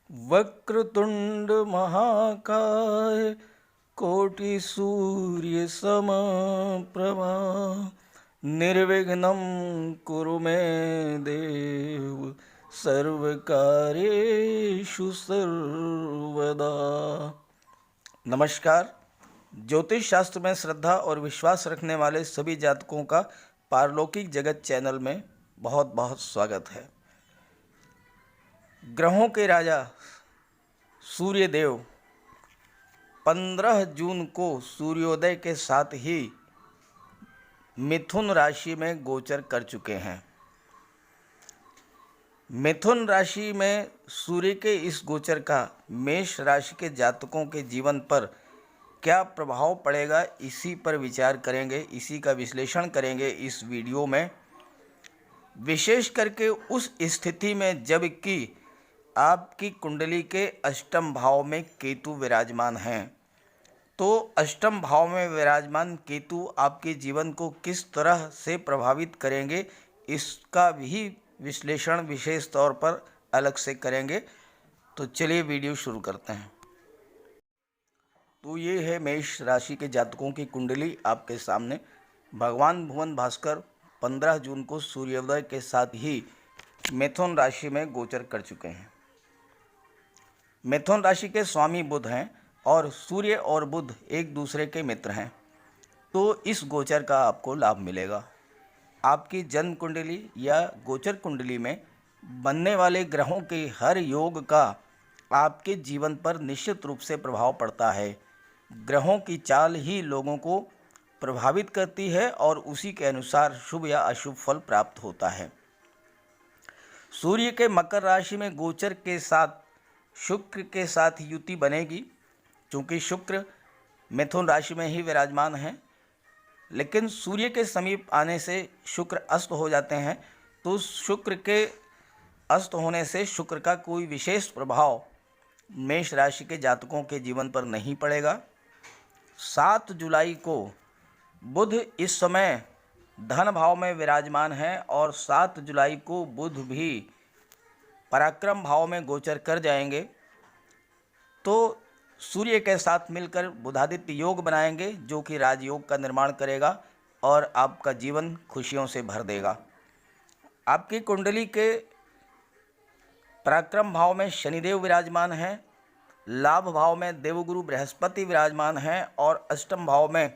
वक्रतुंड महाकाय कोटि सूर्य समप्रभा निर्विघ्नं कुरु मे देव सर्वकार्येषु सर्वदा। नमस्कार। ज्योतिष शास्त्र में श्रद्धा और विश्वास रखने वाले सभी जातकों का पारलौकिक जगत चैनल में बहुत बहुत स्वागत है। ग्रहों के राजा सूर्य देव 15 जून को सूर्योदय के साथ ही मिथुन राशि में गोचर कर चुके हैं। मिथुन राशि में सूर्य के इस गोचर का मेष राशि के जातकों के जीवन पर क्या प्रभाव पड़ेगा, इसी पर विचार करेंगे, इसी का विश्लेषण करेंगे इस वीडियो में। विशेष करके उस स्थिति में जबकि आपकी कुंडली के अष्टम भाव में केतु विराजमान हैं, तो अष्टम भाव में विराजमान केतु आपके जीवन को किस तरह से प्रभावित करेंगे, इसका भी विश्लेषण विशेष तौर पर अलग से करेंगे। तो चलिए वीडियो शुरू करते हैं। तो ये है मेष राशि के जातकों की कुंडली आपके सामने। भगवान भुवन भास्कर 15 जून को सूर्योदय के साथ ही मिथुन राशि में गोचर कर चुके हैं। मिथुन राशि के स्वामी बुध हैं और सूर्य और बुध एक दूसरे के मित्र हैं, तो इस गोचर का आपको लाभ मिलेगा। आपकी जन्म कुंडली या गोचर कुंडली में बनने वाले ग्रहों के हर योग का आपके जीवन पर निश्चित रूप से प्रभाव पड़ता है। ग्रहों की चाल ही लोगों को प्रभावित करती है और उसी के अनुसार शुभ या अशुभ फल प्राप्त होता है। सूर्य के मकर राशि में गोचर के साथ शुक्र के साथ युति बनेगी, क्योंकि शुक्र मिथुन राशि में ही विराजमान है, लेकिन सूर्य के समीप आने से शुक्र अस्त हो जाते हैं। तो शुक्र के अस्त होने से शुक्र का कोई विशेष प्रभाव मेष राशि के जातकों के जीवन पर नहीं पड़ेगा। 7 जुलाई को बुध इस समय धन भाव में विराजमान है और 7 जुलाई को बुध भी पराक्रम भाव में गोचर कर जाएंगे, तो सूर्य के साथ मिलकर बुधादित्य योग बनाएंगे, जो कि राजयोग का निर्माण करेगा और आपका जीवन खुशियों से भर देगा। आपकी कुंडली के पराक्रम भाव में शनिदेव विराजमान हैं, लाभ भाव में देवगुरु बृहस्पति विराजमान हैं और अष्टम भाव में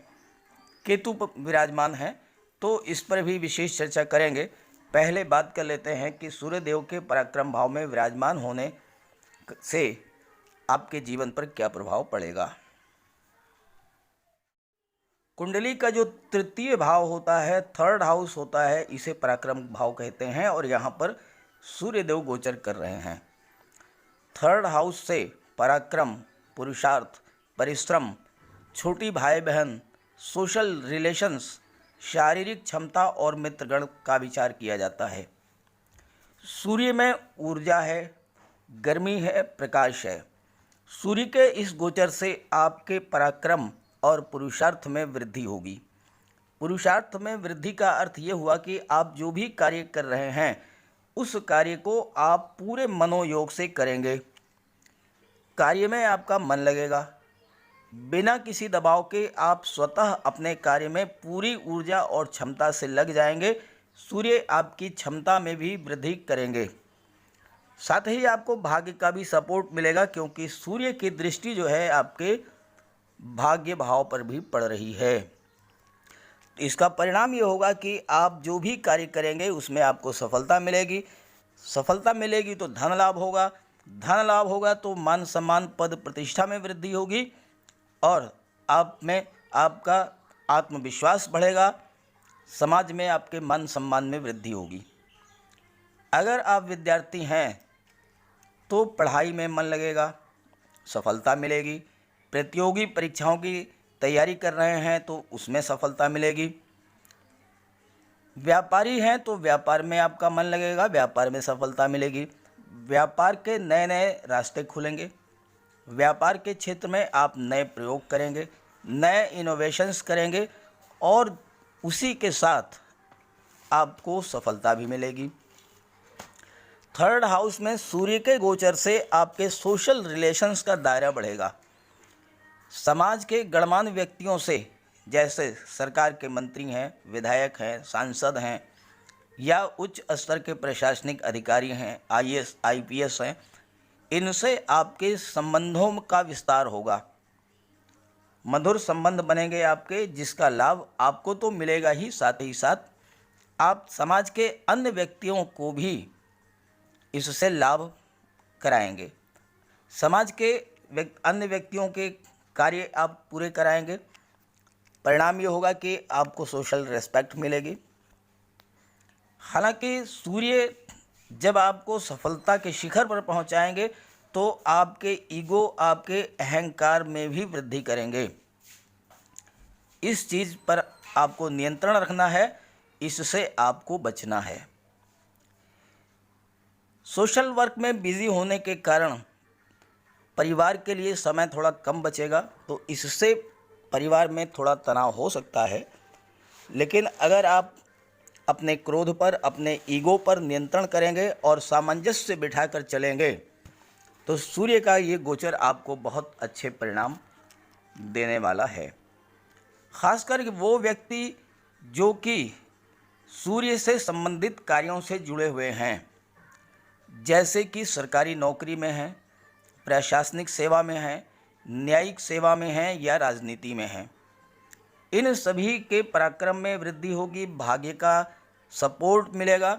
केतु विराजमान हैं, तो इस पर भी विशेष चर्चा करेंगे। पहले बात कर लेते हैं कि सूर्यदेव के पराक्रम भाव में विराजमान होने से आपके जीवन पर क्या प्रभाव पड़ेगा। कुंडली का जो तृतीय भाव होता है, थर्ड हाउस होता है, इसे पराक्रम भाव कहते हैं और यहाँ पर सूर्यदेव गोचर कर रहे हैं। थर्ड हाउस से पराक्रम, पुरुषार्थ, परिश्रम, छोटी भाई बहन, सोशल रिलेशंस, शारीरिक क्षमता और मित्रगण का विचार किया जाता है। सूर्य में ऊर्जा है, गर्मी है, प्रकाश है। सूर्य के इस गोचर से आपके पराक्रम और पुरुषार्थ में वृद्धि होगी। पुरुषार्थ में वृद्धि का अर्थ ये हुआ कि आप जो भी कार्य कर रहे हैं उस कार्य को आप पूरे मनोयोग से करेंगे। कार्य में आपका मन लगेगा, बिना किसी दबाव के आप स्वतः अपने कार्य में पूरी ऊर्जा और क्षमता से लग जाएंगे। सूर्य आपकी क्षमता में भी वृद्धि करेंगे। साथ ही आपको भाग्य का भी सपोर्ट मिलेगा, क्योंकि सूर्य की दृष्टि जो है आपके भाग्य भाव पर भी पड़ रही है। इसका परिणाम ये होगा कि आप जो भी कार्य करेंगे उसमें आपको सफलता मिलेगी। सफलता मिलेगी तो धन लाभ होगा, धन लाभ होगा तो मान सम्मान, पद प्रतिष्ठा में वृद्धि होगी और आप में आपका आत्मविश्वास बढ़ेगा, समाज में आपके मान सम्मान में वृद्धि होगी। अगर आप विद्यार्थी हैं तो पढ़ाई में मन लगेगा, सफलता मिलेगी। प्रतियोगी परीक्षाओं की तैयारी कर रहे हैं तो उसमें सफलता मिलेगी। व्यापारी हैं तो व्यापार में आपका मन लगेगा, व्यापार में सफलता मिलेगी। व्यापार के नए नए रास्ते खुलेंगे, व्यापार के क्षेत्र में आप नए प्रयोग करेंगे, नए इनोवेशंस करेंगे और उसी के साथ आपको सफलता भी मिलेगी। थर्ड हाउस में सूर्य के गोचर से आपके सोशल रिलेशंस का दायरा बढ़ेगा। समाज के गणमान्य व्यक्तियों से, जैसे सरकार के मंत्री हैं, विधायक हैं, सांसद हैं या उच्च स्तर के प्रशासनिक अधिकारी हैं, आईएएस आईपीएस हैं, इनसे आपके संबंधों का विस्तार होगा। मधुर संबंध बनेंगे आपके, जिसका लाभ आपको तो मिलेगा ही, साथ ही साथ आप समाज के अन्य व्यक्तियों को भी इससे लाभ कराएंगे। समाज के अन्य व्यक्तियों के कार्य आप पूरे कराएंगे। परिणाम ये होगा कि आपको सोशल रिस्पेक्ट मिलेगी। हालांकि सूर्य जब आपको सफलता के शिखर पर पहुंचाएंगे तो आपके ईगो, आपके अहंकार में भी वृद्धि करेंगे। इस चीज़ पर आपको नियंत्रण रखना है, इससे आपको बचना है। सोशल वर्क में बिजी होने के कारण परिवार के लिए समय थोड़ा कम बचेगा, तो इससे परिवार में थोड़ा तनाव हो सकता है। लेकिन अगर आप अपने क्रोध पर, अपने ईगो पर नियंत्रण करेंगे और सामंजस्य बिठाकर चलेंगे तो सूर्य का ये गोचर आपको बहुत अच्छे परिणाम देने वाला है। खासकर वो व्यक्ति जो कि सूर्य से संबंधित कार्यों से जुड़े हुए हैं, जैसे कि सरकारी नौकरी में हैं, प्रशासनिक सेवा में हैं, न्यायिक सेवा में हैं या राजनीति में हैं, इन सभी के पराक्रम में वृद्धि होगी, भाग्य का सपोर्ट मिलेगा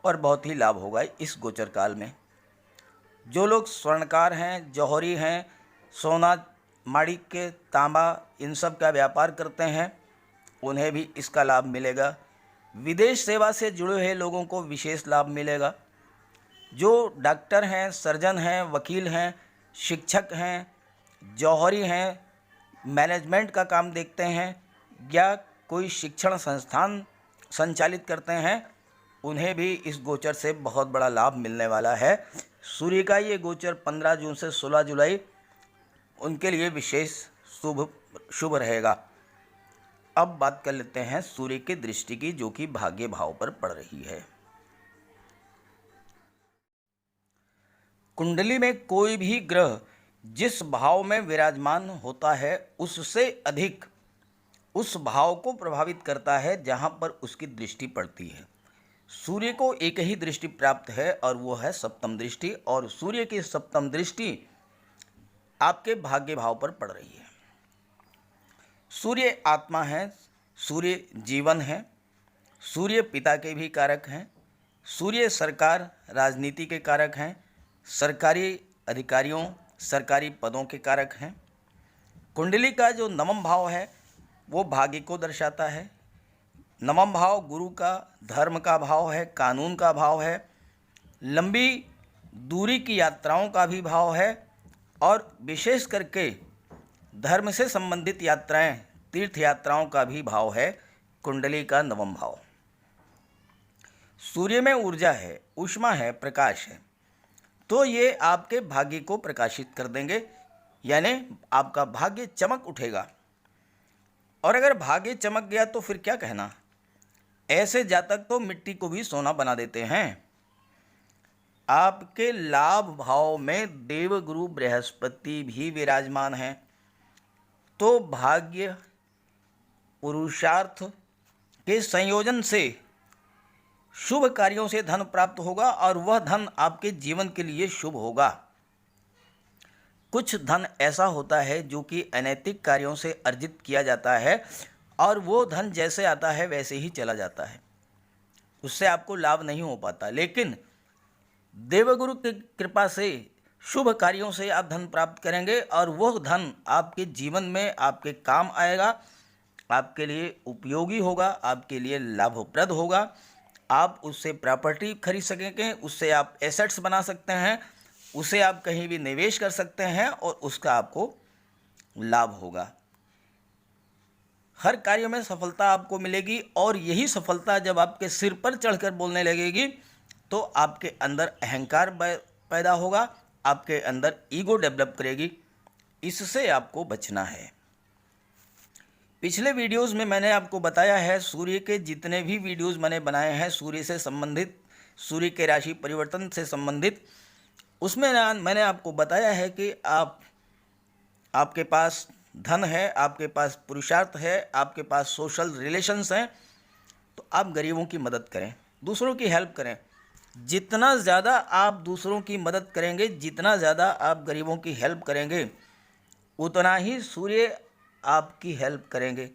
और बहुत ही लाभ होगा इस गोचर काल में। जो लोग स्वर्णकार हैं, जौहरी हैं, सोना, माणिक्य, तांबा, इन सब का व्यापार करते हैं, उन्हें भी इसका लाभ मिलेगा। विदेश सेवा से जुड़े हुए लोगों को विशेष लाभ मिलेगा। जो डॉक्टर हैं, सर्जन हैं, वकील हैं, शिक्षक हैं, जौहरी हैं, मैनेजमेंट का काम देखते हैं या कोई शिक्षण संस्थान संचालित करते हैं, उन्हें भी इस गोचर से बहुत बड़ा लाभ मिलने वाला है। सूर्य का ये गोचर 15 जून से 16 जुलाई उनके लिए विशेष शुभ रहेगा। अब बात कर लेते हैं सूर्य की दृष्टि की, जो कि भाग्य भाव पर पड़ रही है। कुंडली में कोई भी ग्रह जिस भाव में विराजमान होता है उससे अधिक उस भाव को प्रभावित करता है जहां पर उसकी दृष्टि पड़ती है। सूर्य को एक ही दृष्टि प्राप्त है और वो है सप्तम दृष्टि, और सूर्य की सप्तम दृष्टि आपके भाग्य भाव पर पड़ रही है। सूर्य आत्मा है, सूर्य जीवन है, सूर्य पिता के भी कारक हैं, सूर्य सरकार राजनीति के कारक हैं, सरकारी अधिकारियों, सरकारी पदों के कारक हैं। कुंडली का जो नवम भाव है वो भाग्य को दर्शाता है। नवम भाव गुरु का, धर्म का भाव है, कानून का भाव है, लंबी दूरी की यात्राओं का भी भाव है, और विशेष करके धर्म से संबंधित यात्राएं, तीर्थ यात्राओं का भी भाव है कुंडली का नवम भाव। सूर्य में ऊर्जा है, ऊष्मा है, प्रकाश है, तो ये आपके भाग्य को प्रकाशित कर देंगे, यानी आपका भाग्य चमक उठेगा। और अगर भाग्य चमक गया तो फिर क्या कहना, ऐसे जातक तो मिट्टी को भी सोना बना देते हैं। आपके लाभ भाव में देवगुरु बृहस्पति भी विराजमान हैं, तो भाग्य पुरुषार्थ के संयोजन से शुभ कार्यों से धन प्राप्त होगा और वह धन आपके जीवन के लिए शुभ होगा। कुछ धन ऐसा होता है जो कि अनैतिक कार्यों से अर्जित किया जाता है और वो धन जैसे आता है वैसे ही चला जाता है, उससे आपको लाभ नहीं हो पाता। लेकिन देवगुरु की कृपा से शुभ कार्यों से आप धन प्राप्त करेंगे और वह धन आपके जीवन में आपके काम आएगा, आपके लिए उपयोगी होगा, आपके लिए लाभप्रद होगा। आप उससे प्रॉपर्टी खरीद सकेंगे, उससे आप एसेट्स बना सकते हैं, उसे आप कहीं भी निवेश कर सकते हैं और उसका आपको लाभ होगा। हर कार्य में सफलता आपको मिलेगी और यही सफलता जब आपके सिर पर चढ़कर बोलने लगेगी तो आपके अंदर अहंकार पैदा होगा, आपके अंदर ईगो डेवलप करेगी। इससे आपको बचना है। पिछले वीडियोस में मैंने आपको बताया है, सूर्य के जितने भी वीडियोस मैंने बनाए हैं सूर्य से संबंधित, सूर्य के राशि परिवर्तन से संबंधित, उसमें मैंने आपको बताया है कि आपके पास धन है, आपके पास पुरुषार्थ है, आपके पास सोशल रिलेशंस हैं, तो आप गरीबों की मदद करें, दूसरों की हेल्प करें। जितना ज़्यादा आप दूसरों की मदद करेंगे, जितना ज़्यादा आप गरीबों की हेल्प करेंगे, उतना ही सूर्य आपकी हेल्प करेंगे।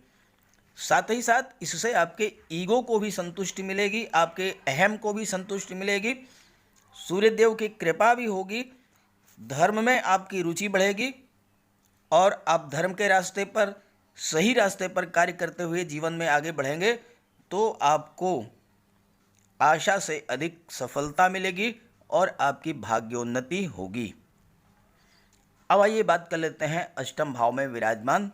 साथ ही साथ इससे आपके ईगो को भी संतुष्टि मिलेगी, आपके अहम को भी संतुष्टि मिलेगी, सूर्यदेव की कृपा भी होगी, धर्म में आपकी रुचि बढ़ेगी और आप धर्म के रास्ते पर, सही रास्ते पर कार्य करते हुए जीवन में आगे बढ़ेंगे तो आपको आशा से अधिक सफलता मिलेगी और आपकी भाग्योन्नति होगी। अब आइए बात कर लेते हैं अष्टम भाव में विराजमान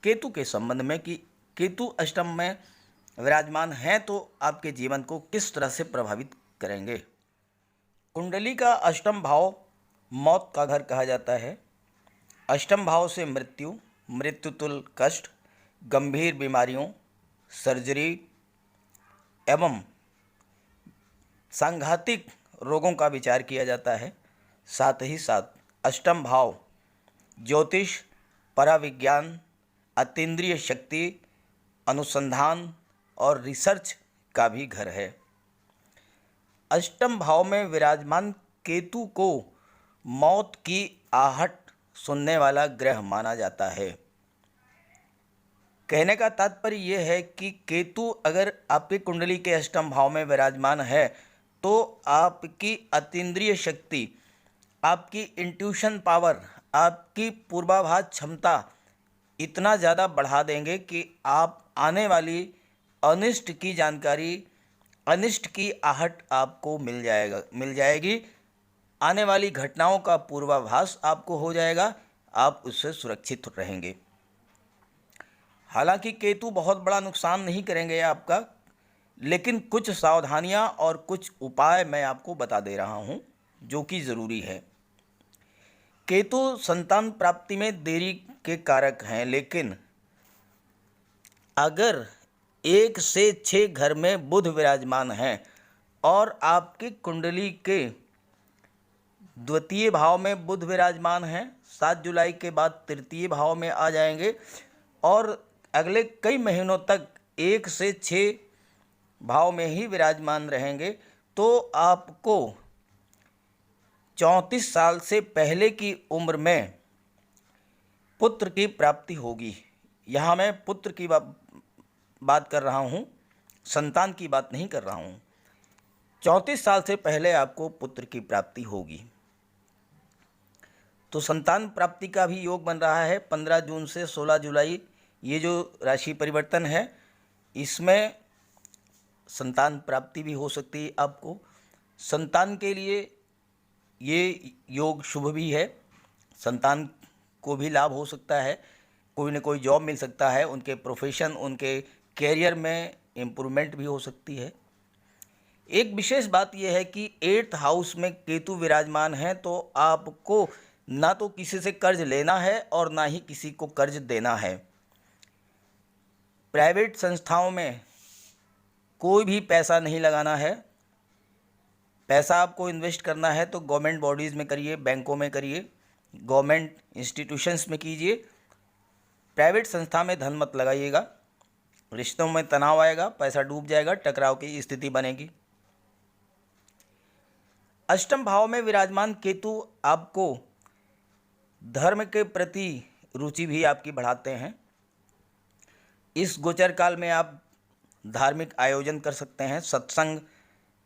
केतु के संबंध में कि केतु अष्टम में विराजमान हैं तो आपके जीवन को किस तरह से प्रभावित करेंगे। कुंडली का अष्टम भाव मौत का घर कहा जाता है। अष्टम भाव से मृत्युतुल्य कष्ट, गंभीर बीमारियों, सर्जरी एवं सांघातिक रोगों का विचार किया जाता है। साथ ही साथ अष्टम भाव ज्योतिष, पराविज्ञान, अतीन्द्रिय शक्ति, अनुसंधान और रिसर्च का भी घर है। अष्टम भाव में विराजमान केतु को मौत की आहट सुनने वाला ग्रह माना जाता है। कहने का तात्पर्य यह है कि केतु अगर आपकी कुंडली के अष्टम भाव में विराजमान है तो आपकी अतीन्द्रिय शक्ति, आपकी इंट्यूशन पावर, आपकी पूर्वाभास क्षमता इतना ज़्यादा बढ़ा देंगे कि आप आने वाली अनिष्ट की जानकारी, अनिष्ट की आहट आपको मिल जाएगी। आने वाली घटनाओं का पूर्वाभास आपको हो जाएगा, आप उससे सुरक्षित रहेंगे। हालांकि केतु बहुत बड़ा नुकसान नहीं करेंगे आपका, लेकिन कुछ सावधानियां और कुछ उपाय मैं आपको बता दे रहा हूं जो कि ज़रूरी है। केतु संतान प्राप्ति में देरी के कारक हैं, लेकिन अगर 1 से 6 घर में बुध विराजमान हैं और आपकी कुंडली के द्वितीय भाव में बुध विराजमान हैं, 7 जुलाई के बाद तृतीय भाव में आ जाएंगे और अगले कई महीनों तक 1 से 6 भाव में ही विराजमान रहेंगे, तो आपको 34 साल से पहले की उम्र में पुत्र की प्राप्ति होगी। यहाँ मैं पुत्र की बात कर रहा हूँ, संतान की बात नहीं कर रहा हूँ। 34 साल से पहले आपको पुत्र की प्राप्ति होगी। तो संतान प्राप्ति का भी योग बन रहा है 15 जून से 16 जुलाई। ये जो राशि परिवर्तन है इसमें संतान प्राप्ति भी हो सकती है आपको। संतान के लिए ये योग शुभ भी है, संतान को भी लाभ हो सकता है, कोई न कोई जॉब मिल सकता है, उनके प्रोफेशन, उनके कैरियर में इम्प्रूवमेंट भी हो सकती है। एक विशेष बात यह है कि 8th हाउस में केतु विराजमान है तो आपको ना तो किसी से कर्ज लेना है और ना ही किसी को कर्ज देना है। प्राइवेट संस्थाओं में कोई भी पैसा नहीं लगाना है। पैसा आपको इन्वेस्ट करना है तो गवर्नमेंट बॉडीज़ में करिए, बैंकों में करिए, गवर्नमेंट इंस्टीट्यूशंस में कीजिए। प्राइवेट संस्था में धन मत लगाइएगा, रिश्तों में तनाव आएगा, पैसा डूब जाएगा, टकराव की स्थिति बनेगी। अष्टम भाव में विराजमान केतु आपको धर्म के प्रति रुचि भी आपकी बढ़ाते हैं। इस गोचर काल में आप धार्मिक आयोजन कर सकते हैं, सत्संग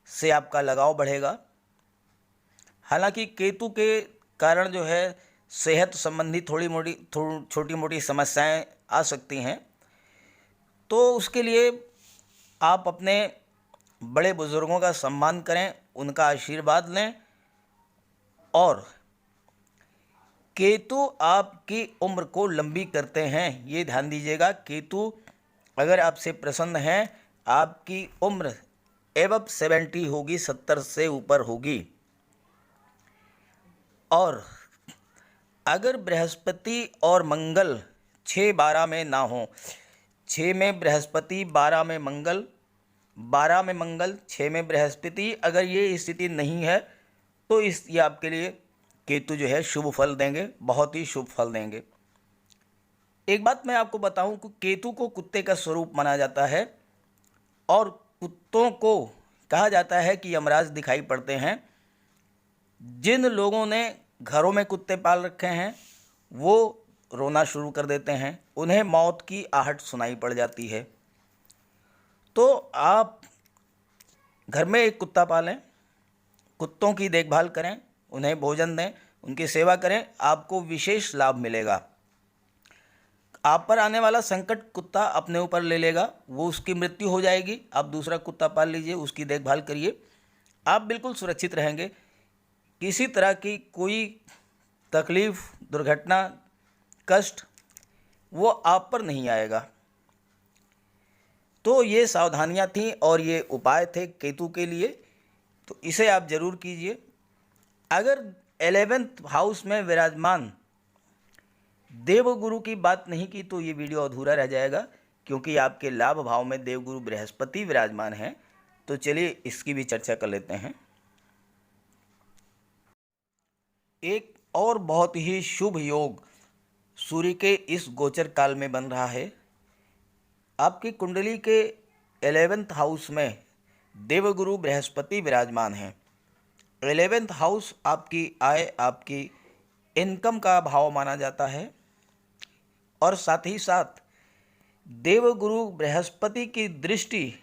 से आपका लगाव बढ़ेगा। हालांकि केतु के कारण जो है सेहत संबंधी छोटी मोटी समस्याएं आ सकती हैं, तो उसके लिए आप अपने बड़े बुजुर्गों का सम्मान करें, उनका आशीर्वाद लें। और केतु आपकी उम्र को लंबी करते हैं, ये ध्यान दीजिएगा। केतु अगर आपसे प्रसन्न हैं, आपकी उम्र एबव 70 होगी, 70 से ऊपर होगी। और अगर बृहस्पति और मंगल 6-12 में ना हो, 6 में बृहस्पति, 12 में मंगल, 12 में मंगल, 6 में बृहस्पति, अगर ये स्थिति नहीं है तो ये आपके लिए केतु जो है शुभ फल देंगे, बहुत ही शुभ फल देंगे। एक बात मैं आपको बताऊं कि केतु को कुत्ते का स्वरूप माना जाता है और कुत्तों को कहा जाता है कि यमराज दिखाई पड़ते हैं। जिन लोगों ने घरों में कुत्ते पाल रखे हैं वो रोना शुरू कर देते हैं, उन्हें मौत की आहट सुनाई पड़ जाती है। तो आप घर में एक कुत्ता पालें, कुत्तों की देखभाल करें, उन्हें भोजन दें, उनकी सेवा करें, आपको विशेष लाभ मिलेगा। आप पर आने वाला संकट कुत्ता अपने ऊपर ले लेगा, वो उसकी मृत्यु हो जाएगी। आप दूसरा कुत्ता पाल लीजिए, उसकी देखभाल करिए, आप बिल्कुल सुरक्षित रहेंगे। किसी तरह की कोई तकलीफ, दुर्घटना, कष्ट वो आप पर नहीं आएगा। तो ये सावधानियां थीं और ये उपाय थे केतु के लिए, तो इसे आप जरूर कीजिए। अगर 11th हाउस में विराजमान देवगुरु की बात नहीं की तो ये वीडियो अधूरा रह जाएगा, क्योंकि आपके लाभ भाव में देवगुरु बृहस्पति विराजमान हैं। तो चलिए इसकी भी चर्चा कर लेते हैं। एक और बहुत ही शुभ योग सूर्य के इस गोचर काल में बन रहा है। आपकी कुंडली के 11th हाउस में देवगुरु बृहस्पति विराजमान हैं। 11th हाउस आपकी आय, आपकी इनकम का भाव माना जाता है और साथ ही साथ देवगुरु बृहस्पति की दृष्टि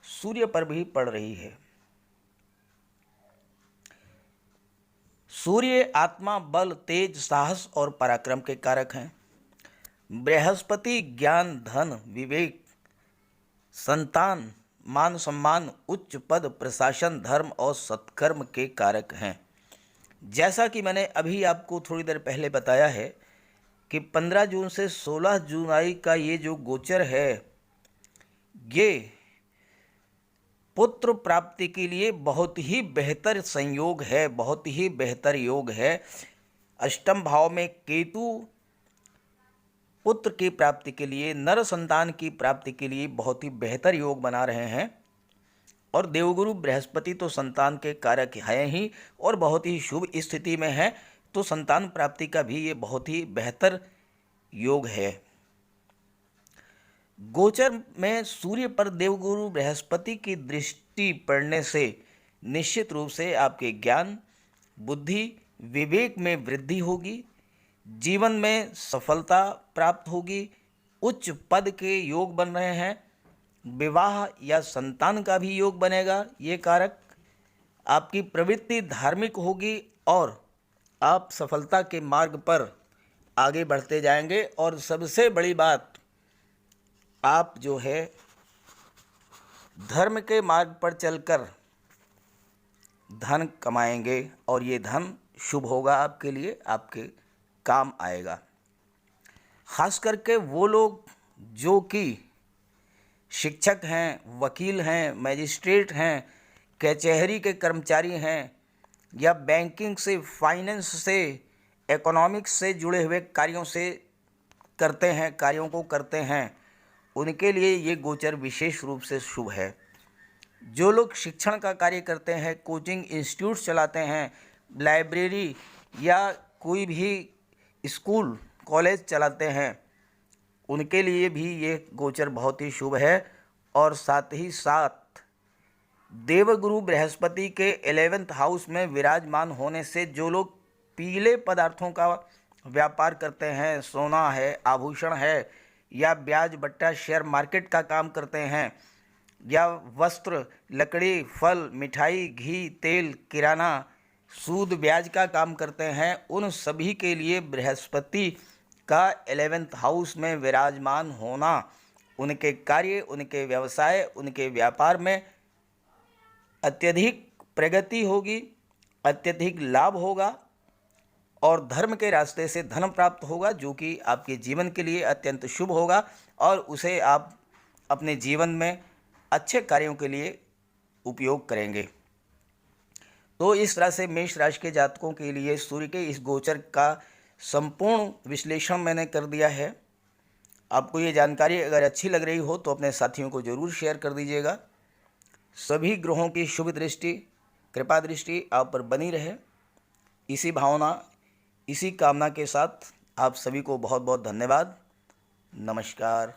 सूर्य पर भी पड़ रही है। सूर्य आत्मा, बल, तेज, साहस और पराक्रम के कारक हैं। बृहस्पति ज्ञान, धन, विवेक, संतान, मान सम्मान, उच्च पद, प्रशासन, धर्म और सत्कर्म के कारक हैं। जैसा कि मैंने अभी आपको थोड़ी देर पहले बताया है कि 15 जून से 16 जुलाई का ये जो गोचर है, ये पुत्र प्राप्ति के लिए बहुत ही बेहतर संयोग है, बहुत ही बेहतर योग है। अष्टम भाव में केतु पुत्र की प्राप्ति के लिए, नर संतान की प्राप्ति के लिए बहुत ही बेहतर योग बना रहे हैं। और देवगुरु बृहस्पति तो संतान के कारक हैं ही और बहुत ही शुभ स्थिति में है, तो संतान प्राप्ति का भी ये बहुत ही बेहतर योग है। गोचर में सूर्य पर देवगुरु बृहस्पति की दृष्टि पड़ने से निश्चित रूप से आपके ज्ञान, बुद्धि, विवेक में वृद्धि होगी, जीवन में सफलता प्राप्त होगी, उच्च पद के योग बन रहे हैं, विवाह या संतान का भी योग बनेगा। ये कारक, आपकी प्रवृत्ति धार्मिक होगी और आप सफलता के मार्ग पर आगे बढ़ते जाएंगे। और सबसे बड़ी बात, आप जो है धर्म के मार्ग पर चलकर धन कमाएंगे और ये धन शुभ होगा आपके लिए, आपके काम आएगा। खास करके वो लोग जो कि शिक्षक हैं, वकील हैं, मजिस्ट्रेट हैं, कचहरी के कर्मचारी हैं या बैंकिंग से, फाइनेंस से, इकोनॉमिक्स से जुड़े हुए कार्यों को करते हैं, उनके लिए ये गोचर विशेष रूप से शुभ है। जो लोग शिक्षण का कार्य करते हैं, कोचिंग इंस्टीट्यूट चलाते हैं, लाइब्रेरी या कोई भी स्कूल कॉलेज चलाते हैं, उनके लिए भी ये गोचर बहुत ही शुभ है। और साथ ही साथ देवगुरु बृहस्पति के 11th हाउस में विराजमान होने से जो लोग पीले पदार्थों का व्यापार करते हैं, सोना है, आभूषण है, या ब्याज बट्टा शेयर मार्केट का काम करते हैं, या वस्त्र, लकड़ी, फल, मिठाई, घी, तेल, किराना, सूद ब्याज का काम करते हैं, उन सभी के लिए बृहस्पति का 11th हाउस में विराजमान होना उनके कार्य, उनके व्यवसाय, उनके व्यापार में अत्यधिक प्रगति होगी, अत्यधिक लाभ होगा और धर्म के रास्ते से धन प्राप्त होगा, जो कि आपके जीवन के लिए अत्यंत शुभ होगा और उसे आप अपने जीवन में अच्छे कार्यों के लिए उपयोग करेंगे। तो इस तरह से मेष राशि के जातकों के लिए सूर्य के इस गोचर का संपूर्ण विश्लेषण मैंने कर दिया है। आपको ये जानकारी अगर अच्छी लग रही हो तो अपने साथियों को ज़रूर शेयर कर दीजिएगा। सभी ग्रहों की शुभ दृष्टि, कृपा दृष्टि आप पर बनी रहे, इसी भावना, इसी कामना के साथ आप सभी को बहुत बहुत धन्यवाद। नमस्कार।